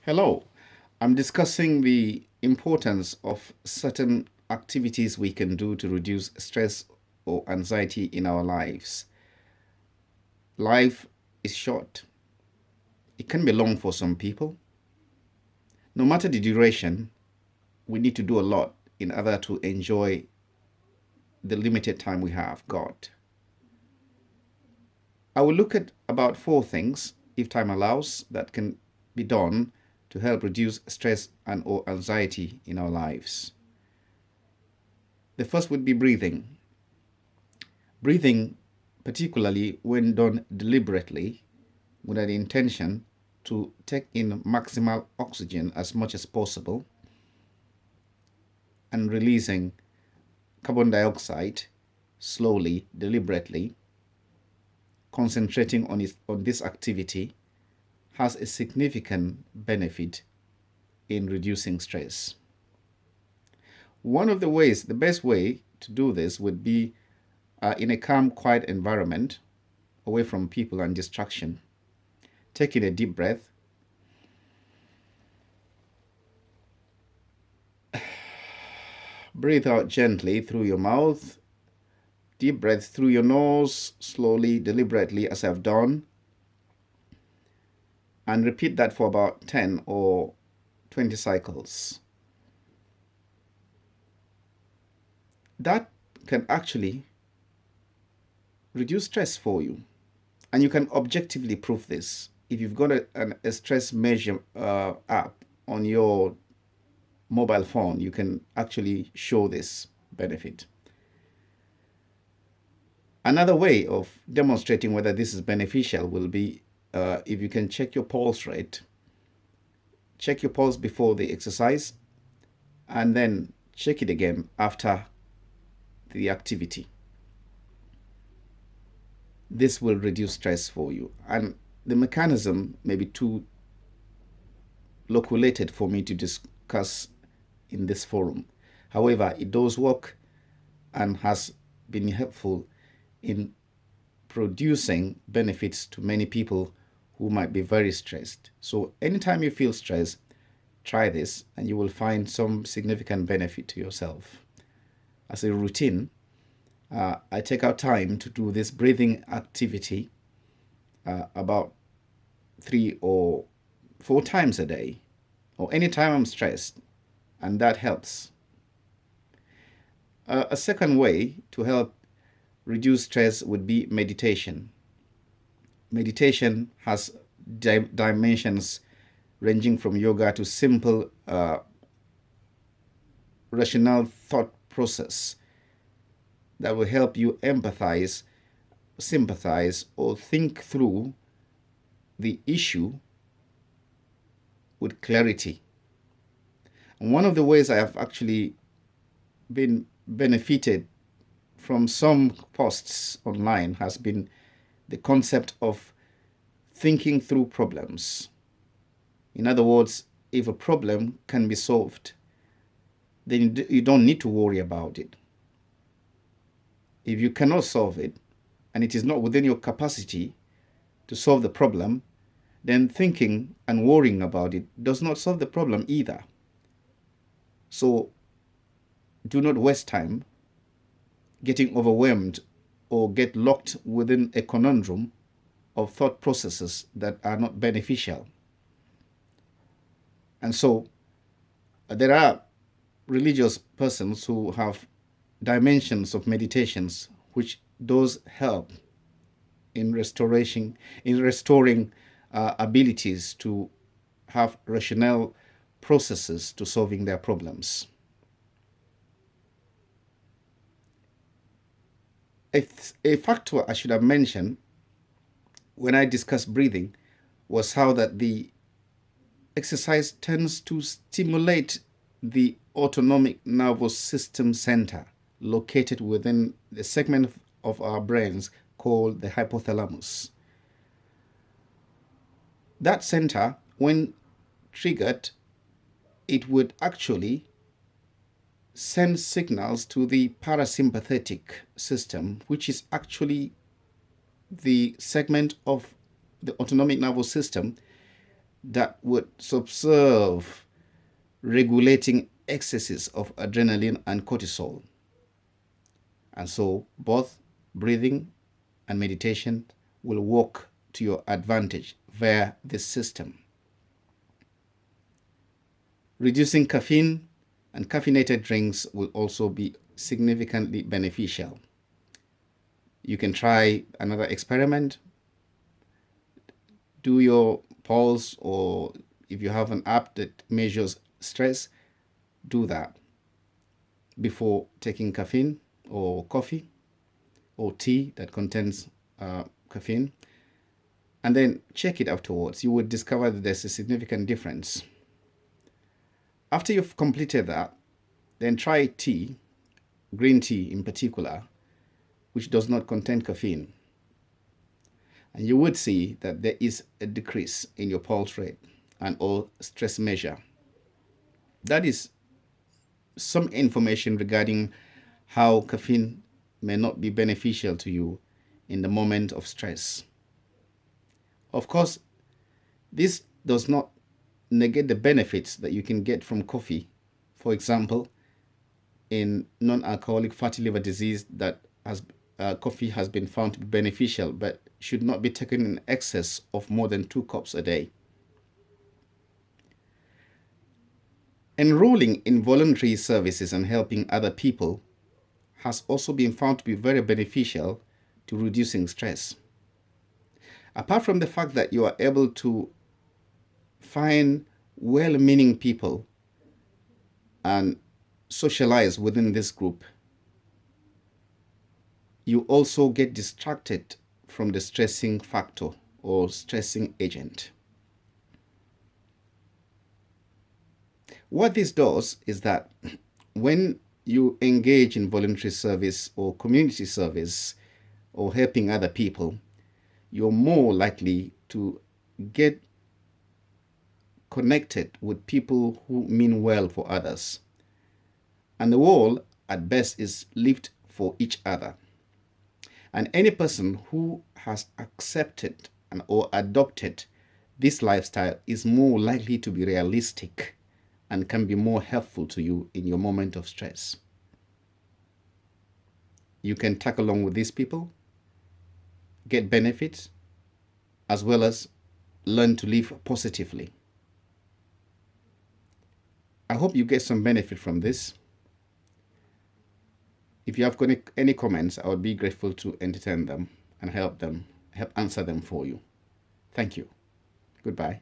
Hello, I'm discussing the importance of certain activities we can do to reduce stress or anxiety in our lives. Life is short, it can be long for some people. No matter the duration, we need to do a lot in order to enjoy the limited time we have got. I will look at about four things, if time allows, that can be done to help reduce stress and or anxiety in our lives. The first would be breathing. Breathing, particularly when done deliberately with an intention to take in maximal oxygen as much as possible and releasing carbon dioxide slowly, deliberately, concentrating on this activity has a significant benefit in reducing stress. One of the ways, the best way to do this would be in a calm, quiet environment, away from people and distraction. Taking a deep breath, breathe out gently through your mouth, deep breath through your nose, slowly, deliberately, as I've done, and repeat that for about 10 or 20 cycles. That can actually reduce stress for you. And you can objectively prove this. If you've got a stress measure app on your mobile phone, you can actually show this benefit. Another way of demonstrating whether this is beneficial will be if you can check your pulse rate. Check your pulse before the exercise and then check it again after the activity. This will reduce stress for you. And the mechanism may be too loculated for me to discuss in this forum. However, it does work and has been helpful in producing benefits to many people who might be very stressed. So, anytime you feel stressed, try this and you will find some significant benefit to yourself. As a routine, I take out time to do this breathing activity about 3 or 4 times a day, or anytime I'm stressed, and that helps. A second way to help reduce stress would be meditation. Meditation has dimensions ranging from yoga to simple rational thought process that will help you empathize, sympathize, or think through the issue with clarity. And one of the ways I have actually been benefited from some posts online has been the concept of thinking through problems. In other words, if a problem can be solved, then you don't need to worry about it. If you cannot solve it, and it is not within your capacity to solve the problem, then thinking and worrying about it does not solve the problem either. So do not waste time getting overwhelmed or get locked within a conundrum of thought processes that are not beneficial. And so there are religious persons who have dimensions of meditations which does help in restoring abilities to have rational processes to solving their problems. A factor I should have mentioned when I discussed breathing was how that the exercise tends to stimulate the autonomic nervous system center located within the segment of our brains called the hypothalamus. That center, when triggered, it would actually send signals to the parasympathetic system, which is actually the segment of the autonomic nervous system that would subserve regulating excesses of adrenaline and cortisol. And so both breathing and meditation will work to your advantage via this system. Reducing caffeine and caffeinated drinks will also be significantly beneficial. You can try another experiment. Do your pulse, or if you have an app that measures stress, do that before taking caffeine or coffee or tea that contains caffeine, and then check it afterwards. You would discover that there's a significant difference. After you've completed that, then try tea, green tea in particular, which does not contain caffeine. And you would see that there is a decrease in your pulse rate and or stress measure. That is some information regarding how caffeine may not be beneficial to you in the moment of stress. Of course, this does not negate the benefits that you can get from coffee. For example, in non-alcoholic fatty liver disease, that coffee has been found to be beneficial, but should not be taken in excess of more than 2 cups a day. Enrolling in voluntary services and helping other people has also been found to be very beneficial to reducing stress. Apart from the fact that you are able to find well-meaning people and socialize within this group, you also get distracted from the stressing factor or stressing agent. What this does is that when you engage in voluntary service or community service or helping other people, you're more likely to get connected with people who mean well for others. And the world, at best, is lived for each other. And any person who has accepted and or adopted this lifestyle is more likely to be realistic and can be more helpful to you in your moment of stress. You can tag along with these people, get benefits, as well as learn to live positively. I hope you get some benefit from this. If you have any comments, I would be grateful to entertain them and help answer them for you. Thank you. Goodbye.